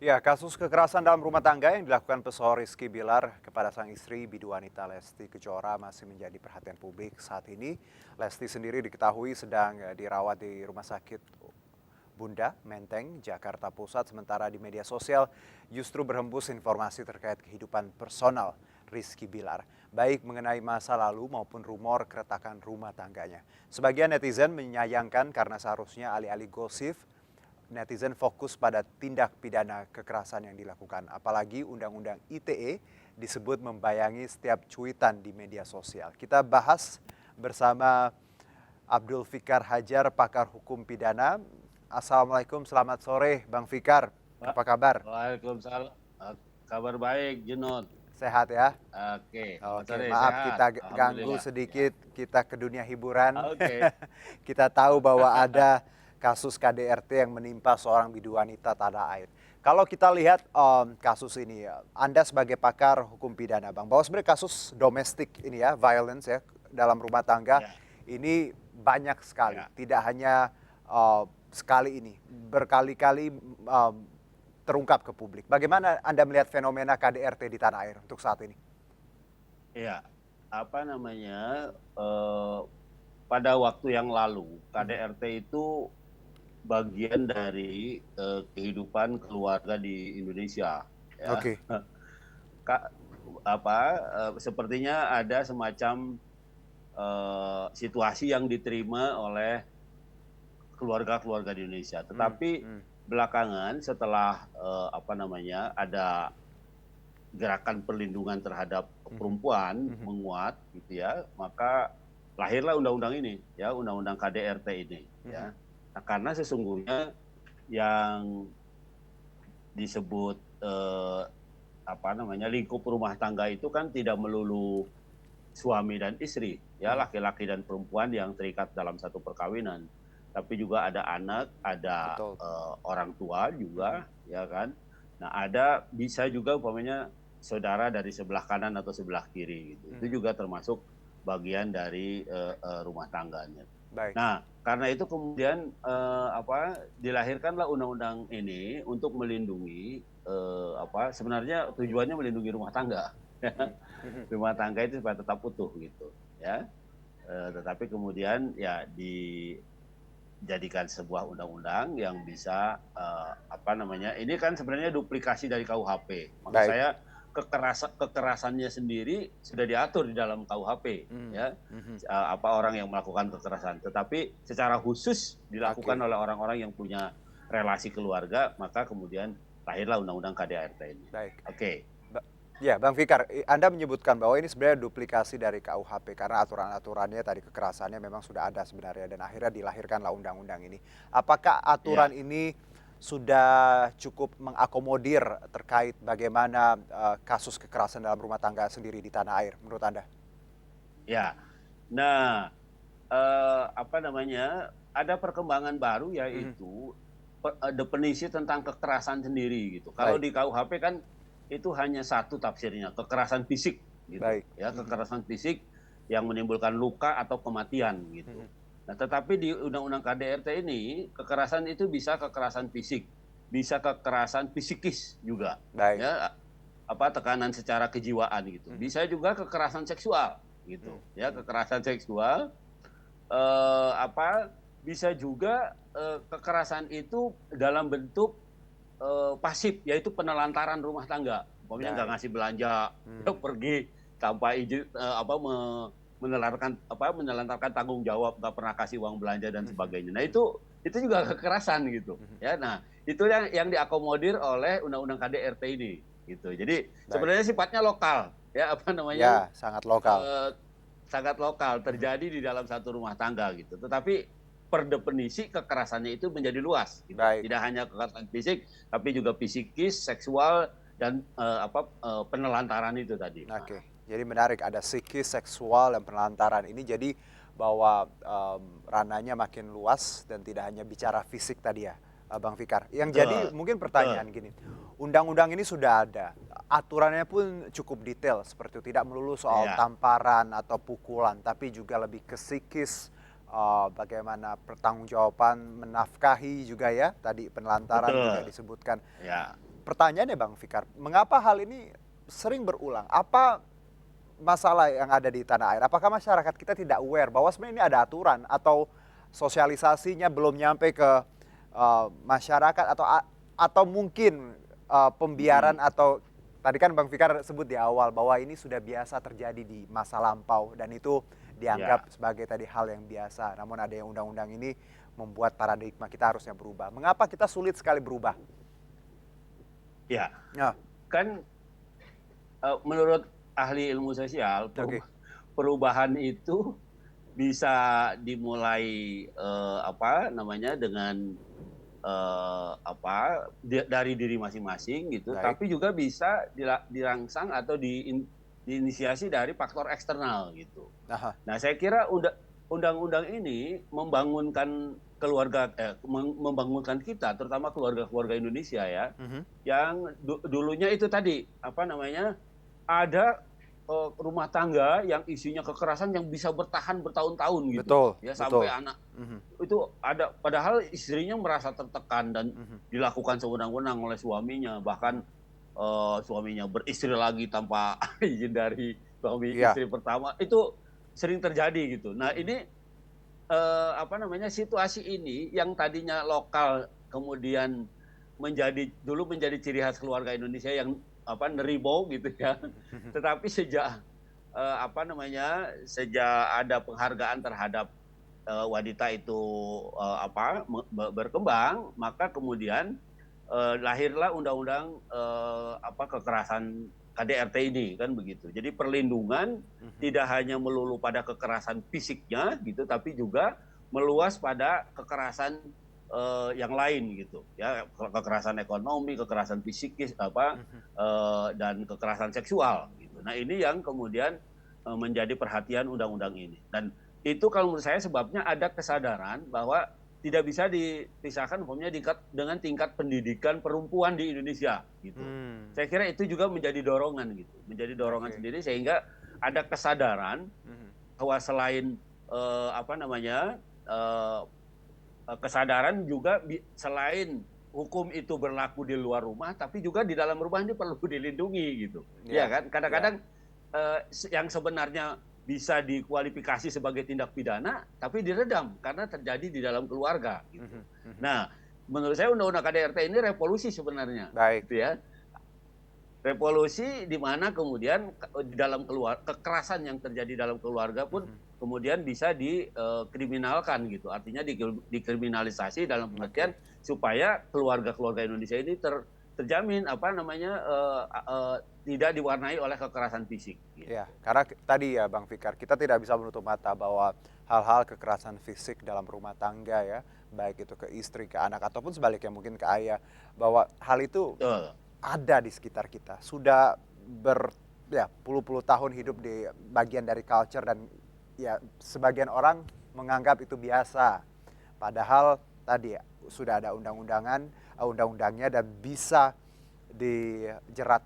Ya, kasus kekerasan dalam rumah tangga yang dilakukan pesohor Rizky Bilar kepada sang istri bidu wanita Lesti Kejora masih menjadi perhatian publik saat ini. Lesti sendiri diketahui sedang dirawat di Rumah Sakit Bunda Menteng, Jakarta Pusat. Sementara di media sosial justru berhembus informasi terkait kehidupan personal Rizky Bilar, baik mengenai masa lalu maupun rumor keretakan rumah tangganya. Sebagian netizen menyayangkan karena seharusnya alih-alih gosip, netizen fokus pada tindak pidana kekerasan yang dilakukan. Apalagi Undang-Undang ITE disebut membayangi setiap cuitan di media sosial. Kita bahas bersama Abdul Fikar Hajar, pakar hukum pidana. Assalamualaikum, selamat sore Bang Fikar. Pak, Apa kabar? waalaikumsalam. Kabar baik, Junot. Sehat ya? Oke, selamat Oke, sore, maaf sehat. kita ganggu Alhamdulillah. Ya. sedikit, kita ke dunia hiburan. Oke. Kita tahu bahwa ada kasus KDRT yang menimpa seorang bidu wanita tanah air. Kalau kita lihat kasus ini, ya, Anda sebagai pakar hukum pidana, Bang, bahwa sebenarnya kasus domestik ini ya, violence ya, dalam rumah tangga, Ya, ini banyak sekali. ya. Tidak hanya sekali ini, berkali-kali terungkap ke publik. Bagaimana Anda melihat fenomena KDRT di tanah air untuk saat ini? Ya, apa namanya, pada waktu yang lalu, KDRT itu bagian dari kehidupan keluarga di Indonesia. Ya. Oke. Kak, sepertinya ada semacam situasi yang diterima oleh keluarga-keluarga di Indonesia. Hmm, Tetapi hmm, belakangan setelah ada gerakan perlindungan terhadap mhm, perempuan mhm, menguat gitu ya, maka lahirlah undang-undang ini ya, undang-undang KDRT ini mhm, ya. Nah, karena sesungguhnya yang disebut lingkup rumah tangga itu kan tidak melulu suami dan istri, ya mhm. laki-laki dan perempuan yang terikat dalam satu perkawinan, tapi juga ada anak, ada Betul. orang tua Mhm, juga, ya kan. Nah ada bisa juga umpamanya saudara dari sebelah kanan atau sebelah kiri gitu, itu mhm. juga termasuk bagian dari rumah tangganya. Baik. Nah karena itu kemudian dilahirkanlah undang-undang ini untuk melindungi sebenarnya tujuannya melindungi rumah tangga. Mhm, mhm. Rumah tangga itu supaya tetap utuh gitu ya. Tetapi kemudian ya dijadikan sebuah undang-undang yang bisa ini kan sebenarnya duplikasi dari KUHP. Maksud Baik. saya kekerasannya sendiri sudah diatur di dalam KUHP Mmm, ya. mhm. Orang yang melakukan kekerasan, tetapi secara khusus dilakukan Oke, oleh orang-orang yang punya relasi keluarga, maka kemudian lahirlah undang-undang KDRT ini. baik. Oke. Ba Ya, Bang Fikar, Anda menyebutkan bahwa ini sebenarnya duplikasi dari KUHP karena aturan-aturannya tadi kekerasannya memang sudah ada sebenarnya dan akhirnya dilahirkanlah undang-undang ini. Apakah aturan Ya. ini sudah cukup mengakomodir terkait bagaimana, kasus kekerasan dalam rumah tangga sendiri di tanah air menurut Anda? Ya. Nah, ada perkembangan baru Mhm, yaitu definisi tentang kekerasan sendiri gitu. Kalau baik, di KUHP kan itu hanya satu tafsirnya, kekerasan fisik gitu baik. ya, Mhm, kekerasan fisik yang menimbulkan luka atau kematian gitu. mhm, Nah, tetapi di Undang-Undang KDRT ini kekerasan itu bisa kekerasan fisik, bisa kekerasan psikis juga baik. ya, tekanan secara kejiwaan gitu. Mhm, Bisa juga kekerasan seksual mmm, gitu ya, mhm, kekerasan seksual. Eee, apa, Bisa juga, kekerasan itu dalam bentuk, pasif, yaitu penelantaran rumah tangga. Umpamanya nggak baik. ngasih belanja, dia Mmm, pergi tanpa izin, menelantarkan tanggung jawab, nggak pernah kasih uang belanja dan mhm, sebagainya. Nah mhm, itu juga kekerasan gitu, mhm, ya. Nah, itu yang diakomodir oleh Undang-Undang KDRT ini, gitu. Jadi baik. sebenarnya sifatnya lokal, ya, Ya, sangat lokal. eee sangat lokal, Mhm, terjadi di dalam satu rumah tangga gitu. Tetapi per definisi kekerasannya itu menjadi luas gitu. baik. Tidak hanya kekerasan fisik, tapi juga psikis, seksual, dan penelantaran itu tadi, Mas. Oke, jadi menarik ada psikis, seksual, dan penelantaran. Ini jadi bahwa ranahnya makin luas dan tidak hanya bicara fisik tadi ya, Bang Fikar. Yang jadi Betul, mungkin pertanyaan betul, gini, undang-undang ini sudah ada, aturannya pun cukup detail seperti itu, tidak melulu soal iya, tamparan atau pukulan, tapi juga lebih ke psikis, bagaimana pertanggungjawaban menafkahi juga ya, tadi penelantaran juga betul, disebutkan. ya. pertanyaannya Bang Fikar, mengapa hal ini sering berulang? Apa masalah yang ada di tanah air? Apakah masyarakat kita tidak aware bahwa sebenarnya ini ada aturan atau sosialisasinya belum nyampe ke masyarakat atau mungkin pembiaran atau tadi kan Bang Fikar sebut di awal bahwa ini sudah biasa terjadi di masa lampau dan itu Ya, dianggap sebagai tadi hal yang biasa. Namun ada yang undang-undang ini membuat paradigma kita harusnya berubah. Mengapa kita sulit sekali berubah? ya, Ya, kan menurut ahli ilmu sosial oke. perubahan itu bisa dimulai apa namanya dengan apa dari diri masing-masing gitu, Baik. tapi juga bisa dirangsang atau diinisiasi dari faktor eksternal gitu. Aha. Nah, saya kira undang-undang ini membangunkan membangunkan kita, terutama keluarga-keluarga Indonesia ya, Mhm. yang dulunya itu tadi apa namanya ada rumah tangga yang isinya kekerasan yang bisa bertahan bertahun-tahun gitu, Betul, ya sampai betul. anak Mhm, itu ada, padahal istrinya merasa tertekan dan mhm, dilakukan sewenang-wenang oleh suaminya, bahkan suaminya beristri lagi tanpa izin dari suami iya, istri pertama, itu sering terjadi gitu. Nah mhm, ini apa namanya, situasi ini yang tadinya lokal kemudian dulu menjadi ciri khas keluarga Indonesia yang apa, neribo gitu ya. mhm, Tetapi sejak apa namanya, sejak ada penghargaan terhadap wanita itu apa berkembang, maka kemudian lahirlah undang-undang apa kekerasan KDRT ini kan begitu. Jadi perlindungan mhm, tidak hanya melulu pada kekerasan fisiknya gitu, tapi juga meluas pada kekerasan yang lain gitu ya, kekerasan ekonomi, kekerasan psikis apa mhm. dan kekerasan seksual gitu. Nah ini yang kemudian menjadi perhatian undang-undang ini, dan itu kalau menurut saya sebabnya ada kesadaran bahwa tidak bisa dipisahkan umpamanya dengan tingkat pendidikan perempuan di Indonesia gitu. Mmm, Saya kira itu juga menjadi dorongan gitu, menjadi dorongan oke, sendiri sehingga ada kesadaran mhm, bahwa selain apa namanya kesadaran juga selain hukum itu berlaku di luar rumah, tapi juga di dalam rumah ini perlu dilindungi gitu. Iya iya, kan? iya, Kadang-kadang yang sebenarnya bisa dikualifikasi sebagai tindak pidana, tapi diredam karena terjadi di dalam keluarga gitu. mhm, mhm, Nah, menurut saya undang-undang KDRT ini revolusi sebenarnya, baik, gitu ya. Revolusi di mana kemudian di dalam kekerasan yang terjadi dalam keluarga pun mhm, kemudian bisa dikriminalkan gitu. Artinya dikriminalisasi dalam oke, pengertian supaya keluarga-keluarga Indonesia ini terjamin apa namanya tidak diwarnai oleh kekerasan fisik iya. gitu. Karena tadi ya Bang Fikar, kita tidak bisa menutup mata bahwa hal-hal kekerasan fisik dalam rumah tangga ya, baik itu ke istri, ke anak, ataupun sebaliknya mungkin ke ayah, bahwa hal itu Betul. ada di sekitar kita. Sudah ya puluh-puluh tahun hidup di bagian dari culture dan ya sebagian orang menganggap itu biasa. Padahal tadi ya sudah ada undang-undangnya dan bisa dijerat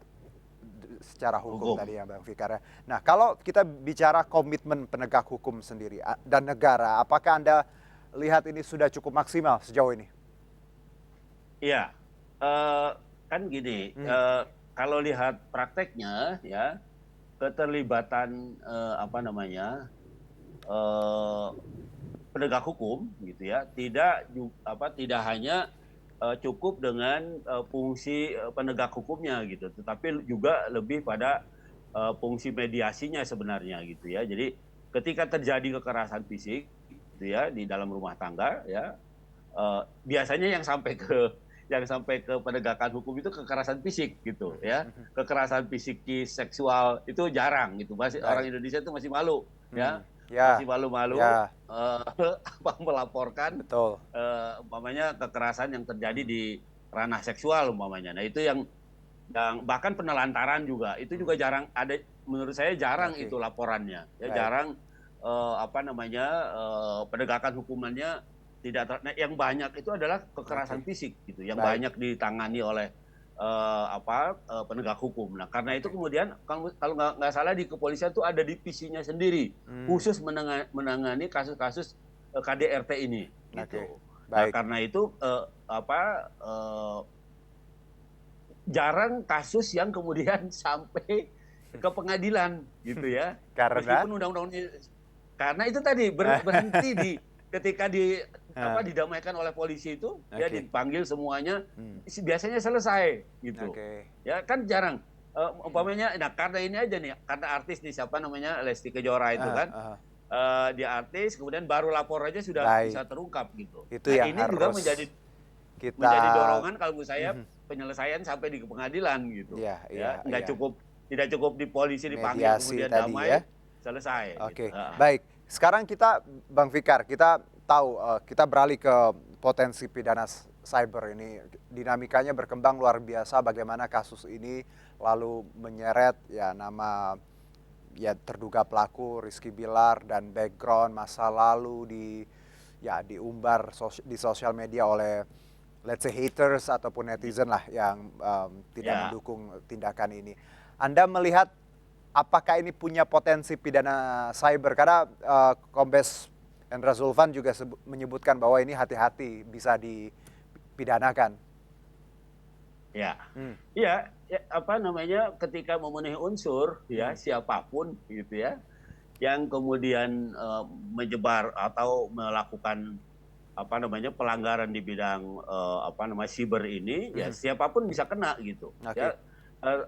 secara hukum Hukum. tadi ya Bang Fikar ya. Nah, kalau kita bicara komitmen penegak hukum sendiri dan negara, apakah Anda lihat ini sudah cukup maksimal sejauh ini? Iya, eee, kan gini, Mhm, kalau lihat prakteknya ya, keterlibatan, apa namanya, eee, penegak hukum gitu ya, tidak hanya cukup dengan fungsi penegak hukumnya gitu, tetapi juga lebih pada fungsi mediasinya sebenarnya gitu ya. Jadi ketika terjadi kekerasan fisik gitu ya di dalam rumah tangga ya, biasanya yang sampai ke penegakan hukum itu kekerasan fisik gitu mhm, ya. mhm. Kekerasan psikis, seksual itu jarang gitu. Masih orang Baik. Indonesia itu masih malu ya. Hmm, Masih ya, malu-malu ya, apa melaporkan betul. umpamanya kekerasan yang terjadi Mhm, di ranah seksual umpamanya. Nah, itu yang bahkan penelantaran juga, itu juga mhm, jarang ada, menurut saya jarang oke, itu laporannya. Ya baik, jarang apa namanya penegakan hukumannya tidak nah, yang banyak itu adalah oke, kekerasan fisik gitu, yang baik, banyak ditangani oleh penegak hukum. Nah, karena itu oke, kemudian kalau kalau nggak salah di kepolisian tuh ada divisinya sendiri hmm, khusus menangani kasus-kasus KDRT ini oke, gitu. Nah, baik, karena itu apa jarang kasus yang kemudian sampai ke pengadilan gitu ya. Karena Meskipun undang-undangnya karena itu tadi berhenti di ketika didamaikan oleh polisi itu ya Oke. dipanggil semuanya Hmm. biasanya selesai gitu. Oke. Ya kan jarang. Umpamanya nah karena ini aja nih, karena artis nih siapa namanya Lesti Kejora itu Aha, kan. aha. Dia artis kemudian baru lapor aja sudah bisa Baik, terungkap gitu. itu Nah, yang ini juga harus kita. menjadi dorongan kalau menurut saya Mhm. penyelesaian sampai di pengadilan gitu. Iya, iya, Ya, nggak iya. cukup tidak cukup di polisi dipanggil Mediasi kemudian tadi ya. damai selesai gitu. Oke, Heeh. baik. Sekarang kita, Bang Fikar, kita tahu kita beralih ke potensi pidana cyber ini. Dinamikanya berkembang luar biasa. Bagaimana kasus ini lalu menyeret ya nama ya terduga pelaku Rizky Bilar dan background masa lalu diumbar di sosial media oleh let's say haters ataupun netizen lah yang tidak Ya, mendukung tindakan ini. Anda melihat apakah ini punya potensi pidana cyber? Karena Kombes Endra Zulfan juga menyebutkan bahwa ini hati-hati bisa dipidanakan. ya. Hmm, Iya, ya, apa namanya ketika memenuhi unsur ya hmm, siapapun gitu ya yang kemudian menyebar atau melakukan apa namanya pelanggaran di bidang apa namanya siber ini ya hmm. siapapun bisa kena gitu Oke, ya. Eh,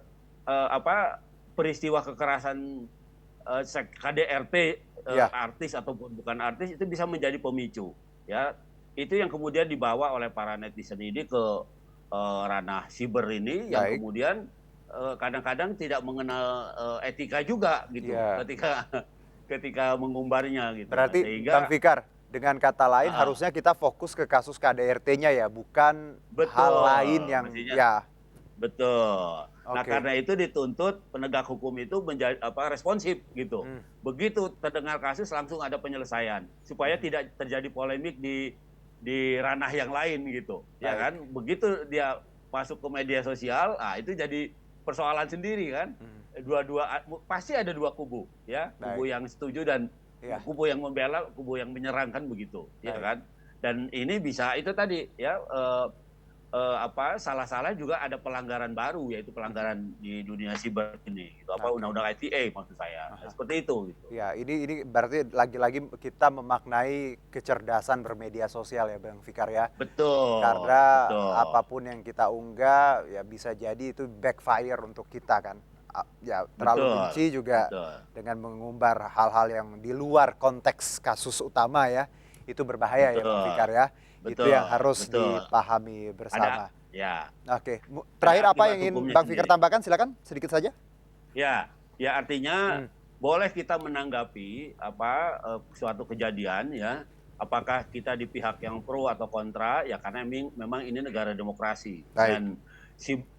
apa peristiwa kekerasan KDRT ya, artis ataupun bukan artis itu bisa menjadi pemicu ya, itu yang kemudian dibawa oleh para netizen ini ke ranah siber ini yang baik. kemudian kadang-kadang tidak mengenal etika juga gitu Ya. ketika ketika mengumbarnya gitu. Nah, Berarti Bang sehingga Fikar, dengan kata lain uh, harusnya kita fokus ke kasus KDRT-nya ya, bukan hal lain betul yang mestinya ya. betul. Nah, Oke. karena itu dituntut penegak hukum itu menjadi apa responsif gitu. Hmm, Begitu terdengar kasus langsung ada penyelesaian supaya mhm. tidak terjadi polemik di ranah yang lain gitu. Ya Baik. kan? Begitu dia masuk ke media sosial, ah itu jadi persoalan sendiri kan. Mhm. Dua-dua pasti ada dua kubu ya, kubu Baik. yang setuju dan Iya, kubu yang membela, kubu yang menyerang kan begitu, ya baik. kan? Dan ini bisa itu tadi ya apa salah-salah juga ada pelanggaran baru yaitu Mhm. pelanggaran di dunia siber ini gitu apa Oke. undang-undang ITA maksud saya. Nah, Aha. seperti itu gitu. Ya, ini berarti lagi-lagi kita memaknai kecerdasan bermedia sosial ya, Bang Fikar ya. Betul, Karena betul. apapun yang kita unggah ya bisa jadi itu backfire untuk kita kan. Ya terlalu Betul. benci juga Betul. dengan mengumbar hal-hal yang di luar konteks kasus utama ya. Itu berbahaya ya Bang Betul. Fikar ya. Itu yang Betul. harus Betul. dipahami Ada bersama. ya, Oke, ada terakhir apa akibat yang ingin hukumnya Bang Fikar sendiri. tambahkan? Silakan sedikit saja. Ya, ya artinya Hmm, boleh kita menanggapi apa suatu kejadian ya, apakah kita di pihak yang pro atau kontra ya karena memang ini negara demokrasi baik. dan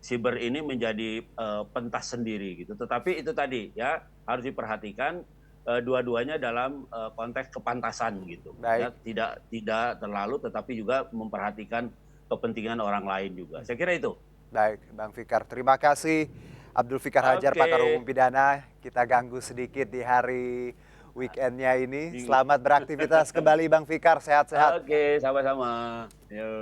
siber ini menjadi pentas sendiri gitu. Tetapi itu tadi ya harus diperhatikan dua-duanya dalam konteks kepantasan gitu. Baik. Ya, tidak tidak terlalu tetapi juga memperhatikan kepentingan orang lain juga. Saya kira itu. Baik, Bang Fikar. Terima kasih Abdul Fikar Hajar, Oke. pakar hukum pidana. Kita ganggu sedikit di hari weekendnya ini. Minggu. Selamat beraktivitas kembali Bang Fikar, sehat-sehat. Oke, sama-sama. Yuk.